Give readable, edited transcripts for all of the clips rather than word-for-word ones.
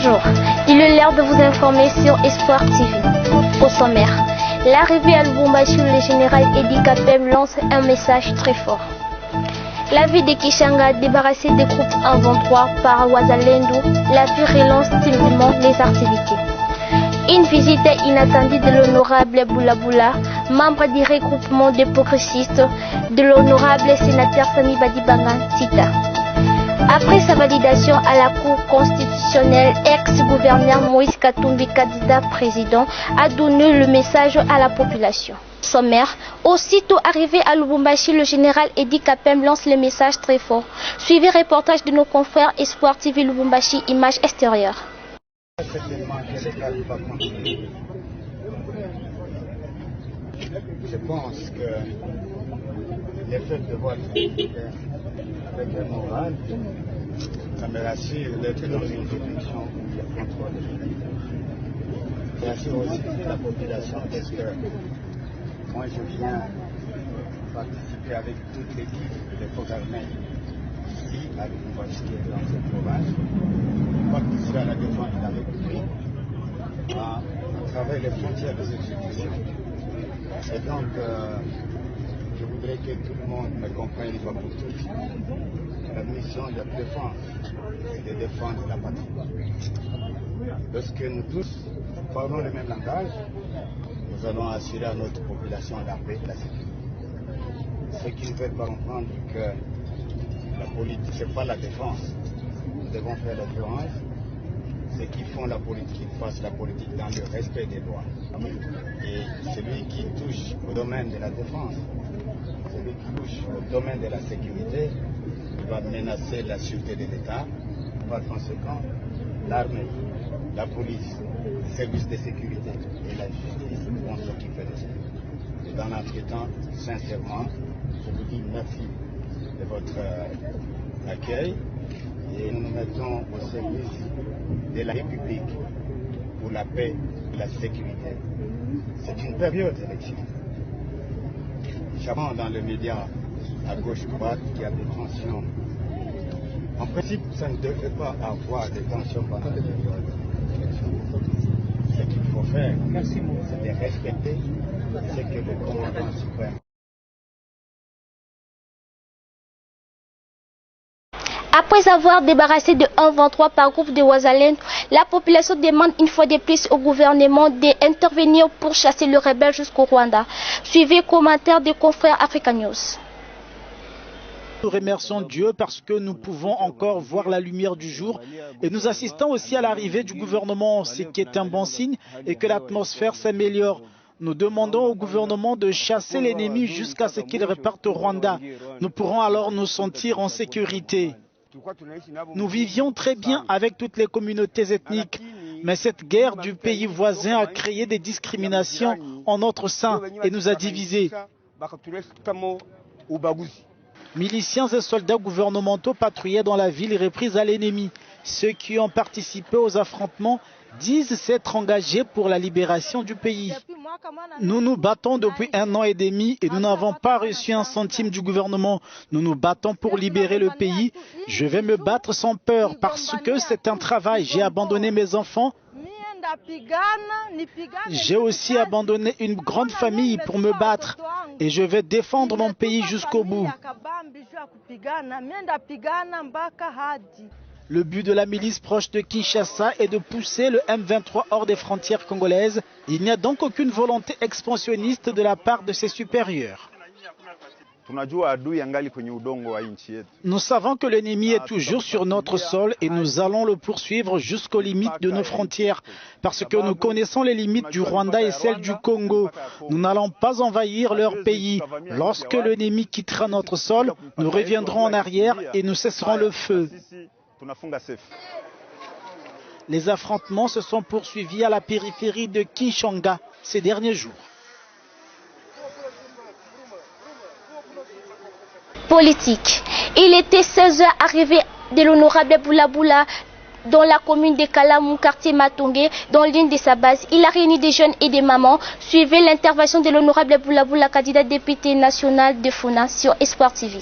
Bonjour, il est l'heure de vous informer sur Espoir TV. Au sommaire, l'arrivée à Lubumbashi, le général Edi Kapem lance un message très fort. La ville de Kishanga, débarrassée des groupes 123 par Wazalendo, la ville relance timidement les activités. Une visite inattendue de l'honorable Boula, membre du regroupement des progressistes de l'honorable sénateur Sami Badibangan Sita. Après sa validation à la Cour constitutionnelle, ex-gouverneur Moïse Katumbi, candidat président, a donné le message à la population. Sommaire, aussitôt arrivé à Lubumbashi, le général Edi Kapem lance le message très fort. Suivez reportage de nos confrères Espoir TV Lubumbashi, images extérieures. Je pense que l'effet de voir avec un moral, ça me rassure d'être dans une situation où il y a contrôle de l'humanité. Ça rassure aussi la population parce que moi je viens participer avec toute l'équipe des forces armées ici à Lubumbashi dans cette province, participer à la défense de la République à travers les frontières des institutions. Et donc, je voudrais que tout le monde me comprenne une fois pour toutes. La mission de la défense, c'est de défendre la patrie. Lorsque nous tous parlons le même langage, nous allons assurer à notre population la paix et la sécurité. Ceux qui ne veulent pas comprendre que la politique, ce n'est pas la défense. Nous devons faire la différence. Ceux qui font la politique, fassent la politique dans le respect des lois. Et celui qui touche au domaine de la défense, celui qui touche au domaine de la sécurité, il va menacer la sûreté de l'État. Par conséquent, l'armée, la police, les services de sécurité et la justice vont s'occuper de ça. Et dans l'entretemps, sincèrement, je vous dis merci de votre accueil et nous nous mettons au service de la République pour la paix et la sécurité. C'est une période d'élection. J'apprends dans les médias à gauche-droite qu'il y a des tensions. En principe, ça ne devrait pas avoir de tensions pendant les périodes d'élection. Ce qu'il faut faire, c'est de respecter ce que le commandant suprême. Après avoir débarrassé de 123 par groupe de Wazalendo, la population demande une fois de plus au gouvernement d'intervenir pour chasser le rebelle jusqu'au Rwanda. Suivez commentaire des confrères Africa News. Nous remercions Dieu parce que nous pouvons encore voir la lumière du jour et nous assistons aussi à l'arrivée du gouvernement, ce qui est un bon signe et que l'atmosphère s'améliore. Nous demandons au gouvernement de chasser l'ennemi jusqu'à ce qu'il reparte au Rwanda. Nous pourrons alors nous sentir en sécurité. Nous vivions très bien avec toutes les communautés ethniques, mais cette guerre du pays voisin a créé des discriminations en notre sein et nous a divisés. Miliciens et soldats gouvernementaux patrouillaient dans la ville et repris à l'ennemi. Ceux qui ont participé aux affrontements disent s'être engagés pour la libération du pays. Nous nous battons depuis 1 an et demi et nous n'avons pas reçu un centime du gouvernement. Nous nous battons pour libérer le pays. Je vais me battre sans peur parce que c'est un travail. J'ai abandonné mes enfants. J'ai aussi abandonné une grande famille pour me battre et je vais défendre mon pays jusqu'au bout. Le but de la milice proche de Kinshasa est de pousser le M23 hors des frontières congolaises. Il n'y a donc aucune volonté expansionniste de la part de ses supérieurs. Nous savons que l'ennemi est toujours sur notre sol et nous allons le poursuivre jusqu'aux limites de nos frontières parce que nous connaissons les limites du Rwanda et celles du Congo. Nous n'allons pas envahir leur pays. Lorsque l'ennemi quittera notre sol, nous reviendrons en arrière et nous cesserons le feu. Les affrontements se sont poursuivis à la périphérie de Kinshasa ces derniers jours. Politique. Il était 16 h arrivé de l'honorable Boula dans la commune de Kalamou, quartier Matongé, dans l'une de sa base. Il a réuni des jeunes et des mamans. Suivez l'intervention de l'honorable Boula, candidat député national de Funa sur Espoir TV.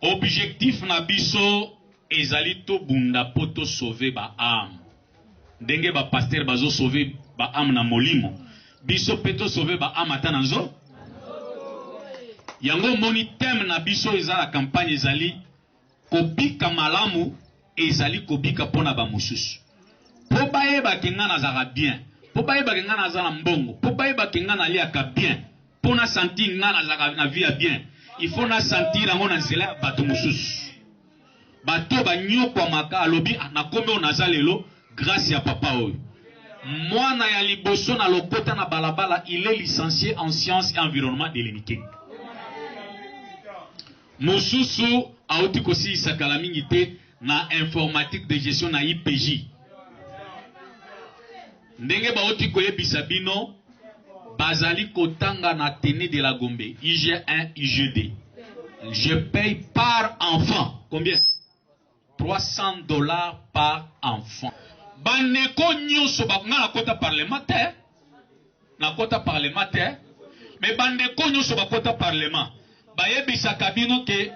Objectif na biso ezali to bunda poto sauver ba âme. Ndenge ba pasteur bazo sauver ba âme na molimo. Biso peto sauver ba âme atananzo. Yango moni thème na biso eza la campagne ezali kobika malamu ezali kobika pona ba mususu. Po bayeba kenga nazaka bien. Po bayeba kenga nazala mbongo. Po bayeba kenga naliaka bien. Pona sentir nga nazaka na vie bien. Il faut na sentir yango na nzela bato mususu. Bato banyokwa maka alobi na kombe onaza lelo grâce ya papa oyo. Mwana ya liboso na lokota na balabala, il est licencié en sciences et environnement de l'Uniking. Mususu auti kosi sakala mingi te na informatique de gestion na IPJ. Ndenge ba auti koyebisa bino bazali kotanga na tene de la Gombe, IG1, IG2. Je paye par enfant. Combien? $300 par enfant. Baneko nyonso bakanga na kota parlementaire. Na kota parlementaire. Mais baneko nyonso bakota parlement. Bayebisa kabino ke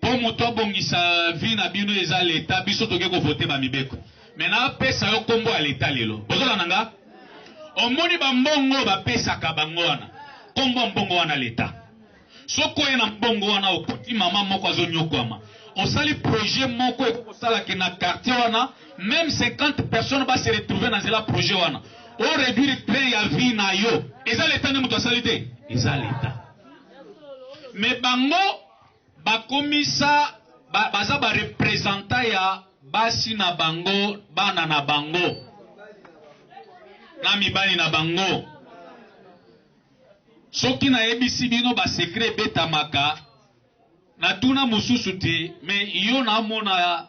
po moto bongisa vi na bino eza l'État biso toke ko voter ba mibeko. Mais na pesa yo kombo ya l'État lelo. Bozola nanga? Omoni ba mbongo ba pesa ka bango wana. Kombo mbongo wana l'État. Soko ena mbongo wana okoti mama moko azonyokwama. Osali projet moko ekosala ke na quartier wana, même 50 personnes va se retrouver dans le projet wana. O réduire train ya vie na yo. Eza l'État ne muto salite. Eza l'État. Mais bango bakomisa baza ba representant ya basi na bango, bana na bango. Na mibali na bango. Soki na ebisi bino ba secret betamaka na tuna mususu te, mais yo na mona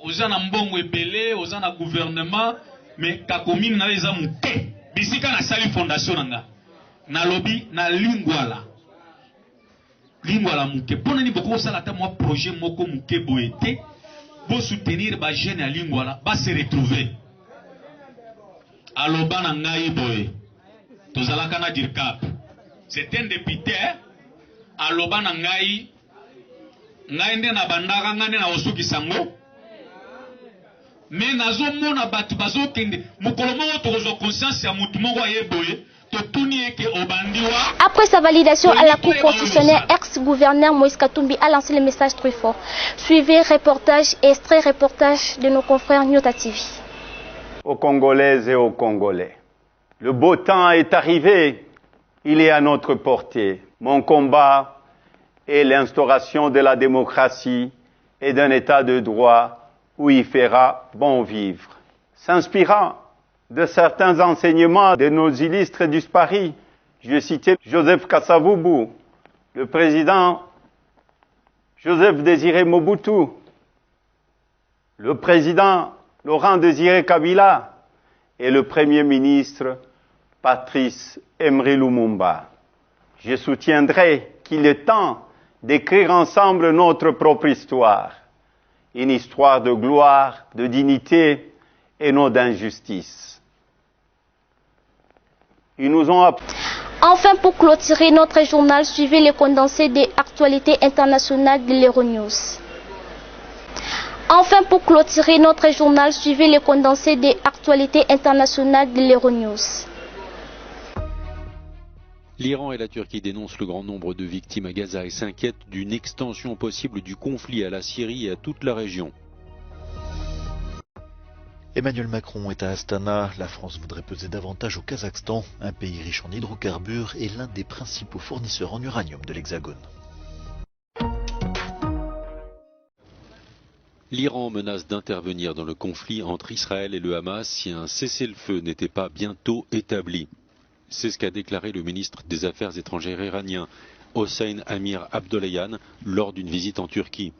oza na mbongo ebele, oza na gouvernement, mais kakomini na eza muke. Bisika na sali fondation nanga. Na lobi na lingwala. Lingwala muke. Pona ni boko sala ta moi projet moko muke boete, bo soutenir ba jeune ya lingwala, ba se retrouver. Aloba na ngai boye. Tozalaka na dirkap. C'est un député, aloba na ngai nde na bandaka ngane na osuki sango. Mais nazo mona batu bazo kende mukolo moko tokozwa conscience ya mutu moko ayeboye totuni eke obandiwa. Après sa validation à la Cour constitutionnelle, ex-gouverneur Moïse Katumbi a lancé le message très fort. Suivez reportage et extrait reportage de nos confrères Nyota TV. Aux Congolaises et aux Congolais, le beau temps est arrivé, il est à notre portée. Mon combat est l'instauration de la démocratie et d'un état de droit où il fera bon vivre. S'inspirant de certains enseignements de nos illustres disparus, je citais Joseph Kasavubu, le président Joseph Désiré Mobutu, le président Laurent Désiré Kabila et le premier ministre Patrice Emery Lumumba. Je soutiendrai qu'il est temps d'écrire ensemble notre propre histoire, une histoire de gloire, de dignité et non d'injustice. Ils nous ont appris. Enfin, pour clôturer notre journal, suivez les condensés des actualités internationales de l'Euronews. Enfin, pour clôturer notre journal, suivez les condensés des actualités internationales de l'Euronews. L'Iran et la Turquie dénoncent le grand nombre de victimes à Gaza et s'inquiètent d'une extension possible du conflit à la Syrie et à toute la région. Emmanuel Macron est à Astana. La France voudrait peser davantage au Kazakhstan, un pays riche en hydrocarbures et l'un des principaux fournisseurs en uranium de l'Hexagone. L'Iran menace d'intervenir dans le conflit entre Israël et le Hamas si un cessez-le-feu n'était pas bientôt établi. C'est ce qu'a déclaré le ministre des Affaires étrangères iranien, Hossein Amir Abdollahian, lors d'une visite en Turquie.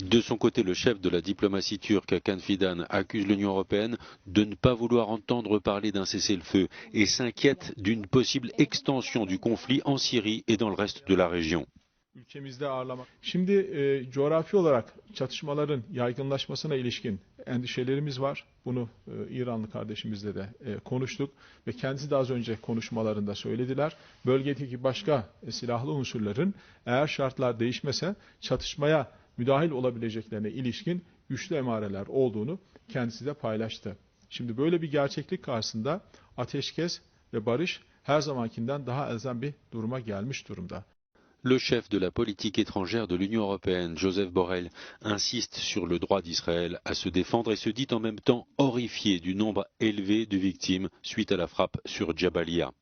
De son côté, le chef de la diplomatie turque, Hakan Fidan, accuse l'Union européenne de ne pas vouloir entendre parler d'un cessez-le-feu et s'inquiète d'une possible extension du conflit en Syrie et dans le reste de la région. Ülkemizde ağırlamak. Şimdi coğrafi olarak çatışmaların yaygınlaşmasına ilişkin endişelerimiz var. Bunu İranlı kardeşimizle de konuştuk ve kendisi de az önce konuşmalarında söylediler. Bölgedeki başka silahlı unsurların eğer şartlar değişmese çatışmaya müdahil olabileceklerine ilişkin güçlü emareler olduğunu kendisi de paylaştı. Şimdi böyle bir gerçeklik karşısında ateşkes ve barış her zamankinden daha elzem bir duruma gelmiş durumda. Le chef de la politique étrangère de l'Union européenne, Joseph Borrell, insiste sur le droit d'Israël à se défendre et se dit en même temps horrifié du nombre élevé de victimes suite à la frappe sur Jabalia.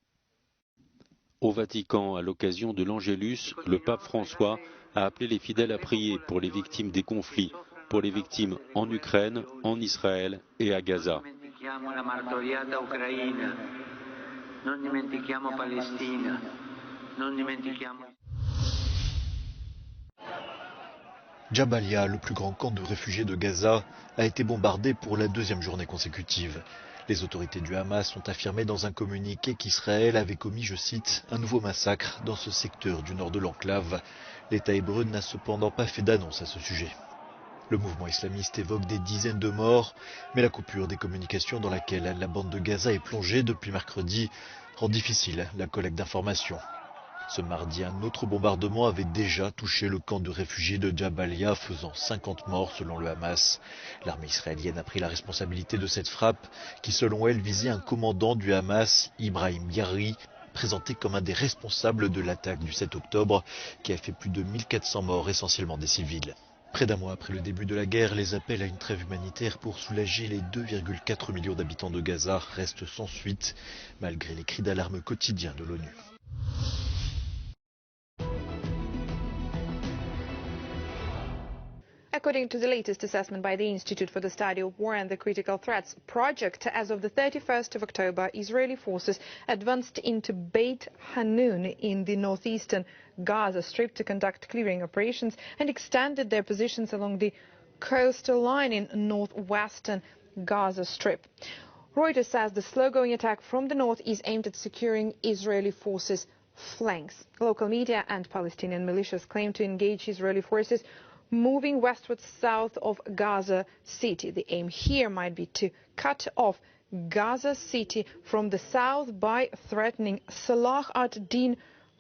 Au Vatican, à l'occasion de l'Angélus, le pape François a appelé les fidèles à prier pour les victimes des conflits, pour les victimes en Ukraine, en Israël et à Gaza. Jabalia, le plus grand camp de réfugiés de Gaza, a été bombardé pour la deuxième journée consécutive. Les autorités du Hamas ont affirmé dans un communiqué qu'Israël avait commis, je cite, un nouveau massacre dans ce secteur du nord de l'enclave. L'État hébreu n'a cependant pas fait d'annonce à ce sujet. Le mouvement islamiste évoque des dizaines de morts, mais la coupure des communications dans laquelle la bande de Gaza est plongée depuis mercredi rend difficile la collecte d'informations. Ce mardi, un autre bombardement avait déjà touché le camp de réfugiés de Jabalia, faisant 50 morts selon le Hamas. L'armée israélienne a pris la responsabilité de cette frappe qui, selon elle, visait un commandant du Hamas, Ibrahim Yarri, présenté comme un des responsables de l'attaque du 7 octobre, qui a fait plus de 1400 morts, essentiellement des civils. Près d'un mois après le début de la guerre, les appels à une trêve humanitaire pour soulager les 2,4 millions d'habitants de Gaza restent sans suite, malgré les cris d'alarme quotidiens de l'ONU. According to the latest assessment by the Institute for the Study of War and the Critical Threats Project, as of the 31st of October, Israeli forces advanced into Beit Hanun in the northeastern Gaza Strip to conduct clearing operations and extended their positions along the coastal line in northwestern Gaza Strip. Reuters says the slow-going attack from the north is aimed at securing Israeli forces' flanks. Local media and Palestinian militias claim to engage Israeli forces moving westward south of Gaza City. The aim here might be to cut off Gaza City from the south by threatening Salah ad-Din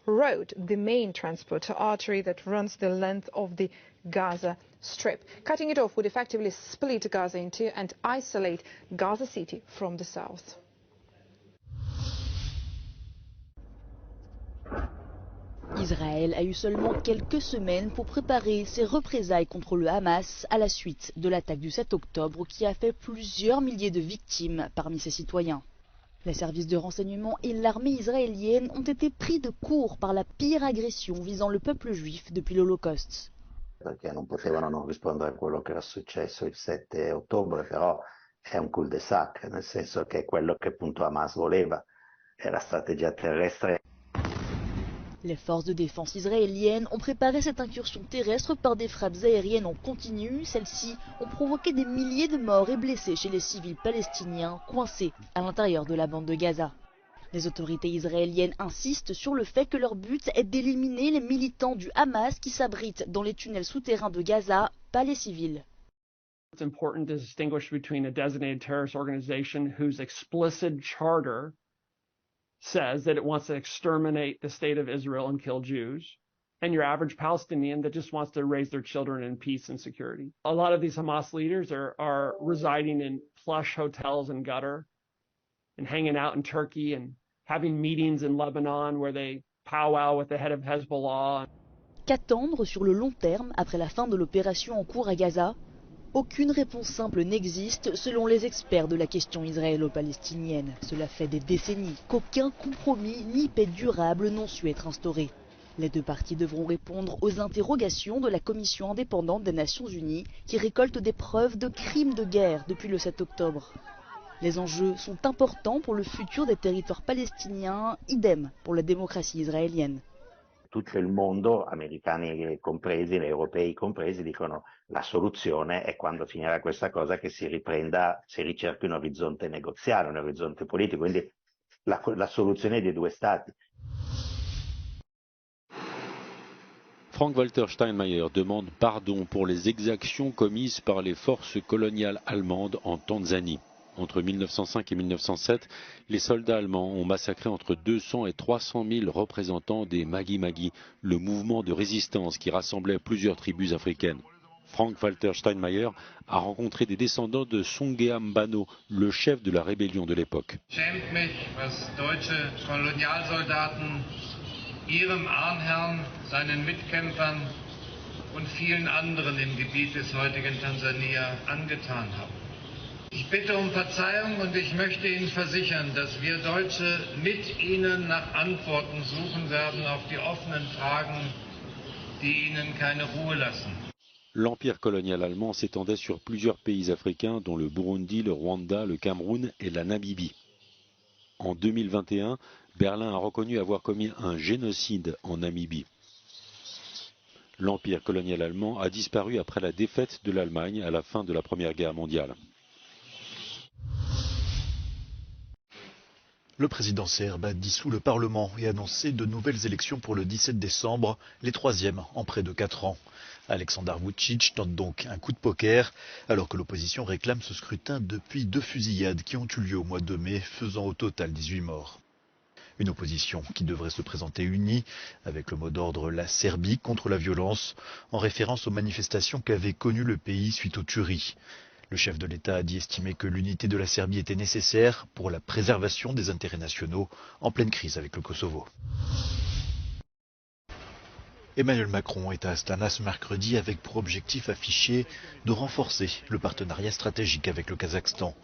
Road, the main transport artery that runs the length of the Gaza Strip. Cutting it off would effectively split Gaza in two and isolate Gaza City from the south. Israël a eu seulement quelques semaines pour préparer ses représailles contre le Hamas à la suite de l'attaque du 7 octobre qui a fait plusieurs milliers de victimes parmi ses citoyens. Les services de renseignement et l'armée israélienne ont été pris de court par la pire agression visant le peuple juif depuis l'Holocauste. Perché non potevano non rispondere a quello che era successo il 7 ottobre, però è un cul-de-sac, nel senso che quello che appunto Hamas voleva era strategia terrestre. Les forces de défense israéliennes ont préparé cette incursion terrestre par des frappes aériennes en continu. Celles-ci ont provoqué des milliers de morts et blessés chez les civils palestiniens coincés à l'intérieur de la bande de Gaza. Les autorités israéliennes insistent sur le fait que leur but est d'éliminer les militants du Hamas qui s'abritent dans les tunnels souterrains de Gaza, pas les civils. It's important to distinguish between a designated terrorist organization whose explicit charter says that it wants to exterminate the state of Israel and kill Jews, and your average Palestinian that just wants to raise their children in peace and security. A lot of these Hamas leaders are residing in plush hotels in Qatar and hanging out in Turkey and having meetings in Lebanon where they powwow with the head of Hezbollah. Qu'attendre sur le long terme après la fin de l'opération en cours à Gaza? Aucune réponse simple n'existe selon les experts de la question israélo-palestinienne. Cela fait des décennies qu'aucun compromis ni paix durable n'ont su être instaurés. Les deux parties devront répondre aux interrogations de la Commission indépendante des Nations Unies qui récolte des preuves de crimes de guerre depuis le 7 octobre. Les enjeux sont importants pour le futur des territoires palestiniens, idem pour la démocratie israélienne. Tutto il mondo, americani compresi, europei compresi, dicono la soluzione è quando finirà questa cosa che si riprenda, si ricerchi un orizzonte negoziale, un orizzonte politico, quindi la soluzione dei due stati. Frank-Walter Steinmeier demande pardon pour les exactions commises par les forces coloniales allemandes en Tanzanie. Entre 1905 et 1907, les soldats allemands ont massacré entre 200 et 300 000 représentants des Magi-Magi, le mouvement de résistance qui rassemblait plusieurs tribus africaines. Frank-Walter Steinmeier a rencontré des descendants de Songea Mbano, le chef de la rébellion de l'époque. Schämt mich, was deutsche Kolonialsoldaten ihrem Ahnherrn, seinen Mitkämpfern und vielen anderen im Gebiet des heutigen Tansania angetan haben. Ich bitte um Verzeihung und ich möchte Ihnen versichern, dass wir Deutsche mit Ihnen nach Antworten suchen werden auf die offenen Fragen, die Ihnen keine Ruhe lassen. L'empire colonial allemand s'étendait sur plusieurs pays africains, dont le Burundi, le Rwanda, le Cameroun et la Namibie. En 2021, Berlin a reconnu avoir commis un génocide en Namibie. L'empire colonial allemand a disparu après la défaite de l'Allemagne à la fin de la Première Guerre mondiale. Le président serbe a dissous le Parlement et annoncé de nouvelles élections pour le 17 décembre, les troisièmes en près de 4 ans. Aleksandar Vučić tente donc un coup de poker, alors que l'opposition réclame ce scrutin depuis 2 fusillades qui ont eu lieu au mois de mai, faisant au total 18 morts. Une opposition qui devrait se présenter unie, avec le mot d'ordre la Serbie contre la violence, en référence aux manifestations qu'avait connues le pays suite aux tueries. Le chef de l'État a dit estimer que l'unité de la Serbie était nécessaire pour la préservation des intérêts nationaux en pleine crise avec le Kosovo. Emmanuel Macron est à Astana ce mercredi avec pour objectif affiché de renforcer le partenariat stratégique avec le Kazakhstan.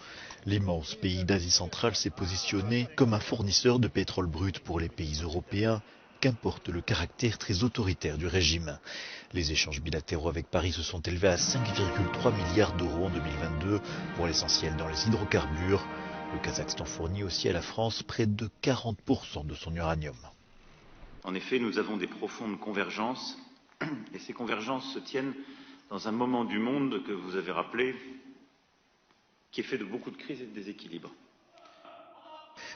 L'immense pays d'Asie centrale s'est positionné comme un fournisseur de pétrole brut pour les pays européens, qu'importe le caractère très autoritaire du régime. Les échanges bilatéraux avec Paris se sont élevés à 5,3 milliards d'euros en 2022, pour l'essentiel dans les hydrocarbures. Le Kazakhstan fournit aussi à la France près de 40% de son uranium. En effet, nous avons des profondes convergences, et ces convergences se tiennent dans un moment du monde que vous avez rappelé, qui est fait de beaucoup de crises et de déséquilibres.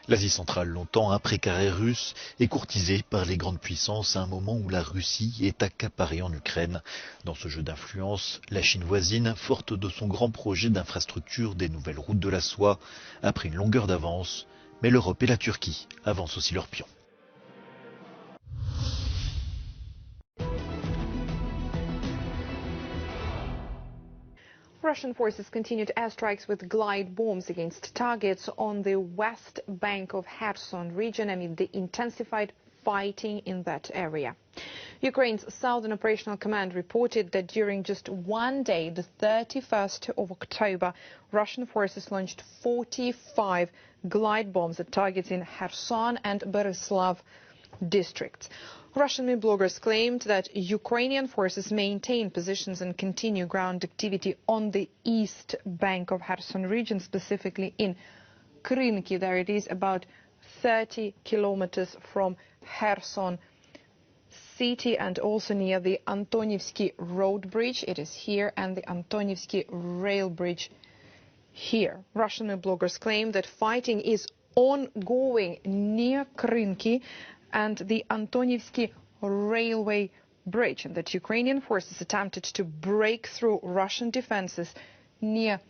L'Asie centrale, longtemps un précaré russe, est courtisée par les grandes puissances à un moment où la Russie est accaparée en Ukraine. Dans ce jeu d'influence, la Chine voisine, forte de son grand projet d'infrastructure des nouvelles routes de la soie, a pris une longueur d'avance, mais l'Europe et la Turquie avancent aussi leurs pions. Russian forces continued airstrikes with glide bombs against targets on the west bank of Kherson region amid the intensified fighting in that area. Ukraine's Southern Operational Command reported that during just one day, the 31st of October, Russian forces launched 45 glide bombs at targets in Kherson and Berislav districts. Russian bloggers claimed that Ukrainian forces maintain positions and continue ground activity on the east bank of Kherson region, specifically in Krynki. There it is, about 30 kilometers from Kherson city and also near the Antonivsky road bridge. It is here, and the Antonivsky rail bridge here. Russian bloggers claim that fighting is ongoing near Krynki and the Antonivsky railway bridge, and that Ukrainian forces attempted to break through Russian defenses near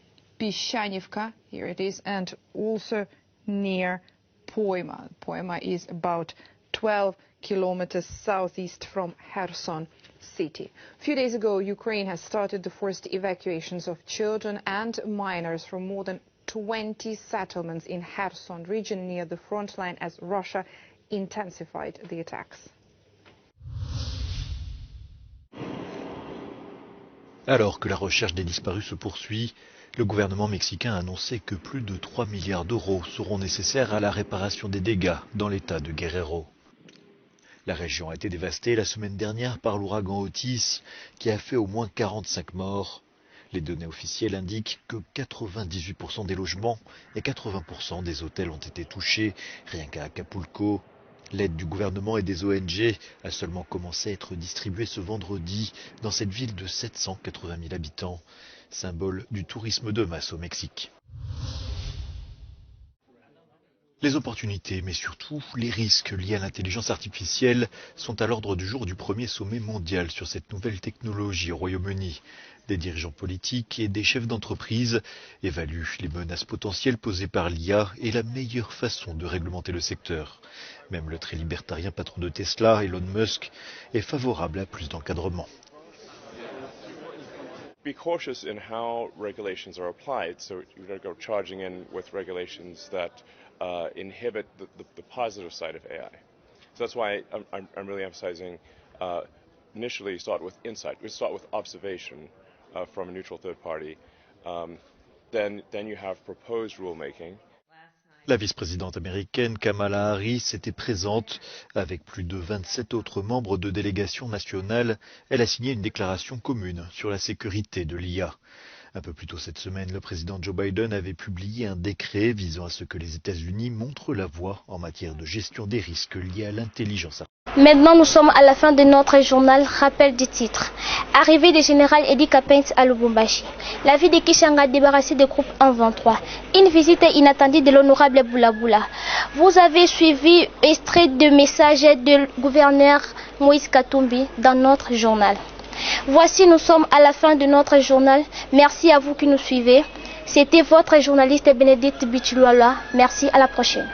Pishanivka, here it is, and also near Poima. Poima is about 12 kilometers southeast from Kherson city. A few days ago, Ukraine has started the forced evacuations of children and minors from more than 20 settlements in Kherson region near the front line as Russia intensified the attacks. Alors que la recherche des disparus se poursuit, le gouvernement mexicain a annoncé que plus de 3 milliards d'euros seront nécessaires à la réparation des dégâts dans l'état de Guerrero. La région a été dévastée la semaine dernière par l'ouragan Otis, qui a fait au moins 45 morts. Les données officielles indiquent que 98% des logements et 80% des hôtels ont été touchés, rien qu'à Acapulco. L'aide du gouvernement et des ONG a seulement commencé à être distribuée ce vendredi dans cette ville de 780 000 habitants, symbole du tourisme de masse au Mexique. Les opportunités, mais surtout les risques liés à l'intelligence artificielle sont à l'ordre du jour du premier sommet mondial sur cette nouvelle technologie au Royaume-Uni. Des dirigeants politiques et des chefs d'entreprise évaluent les menaces potentielles posées par l'IA et la meilleure façon de réglementer le secteur. Même le très libertarien patron de Tesla, Elon Musk, est favorable à plus d'encadrement. Be cautious in how regulations are applied, so you don't go charging in with regulations that inhibit the positive side of AI. So that's why I'm really emphasizing initially start with insight. We start with observation from a neutral third party. Then you have proposed rulemaking. La vice-présidente américaine Kamala Harris était présente. Avec plus de 27 autres membres de délégations nationales, elle a signé une déclaration commune sur la sécurité de l'IA. Un peu plus tôt cette semaine, le président Joe Biden avait publié un décret visant à ce que les États-Unis montrent la voie en matière de gestion des risques liés à l'intelligence artificielle. Maintenant, nous sommes à la fin de notre journal. Rappel du titre. Arrivée du général Edi Kapens à Lubumbashi. La ville de Kishanga débarrassée des groupes 1-23. Une visite inattendue de l'honorable Boulaboula. Vous avez suivi extrait de messages du gouverneur Moïse Katumbi dans notre journal. Voici, nous sommes à la fin de notre journal. Merci à vous qui nous suivez. C'était votre journaliste Bénédicte Bichouala. Merci, à la prochaine.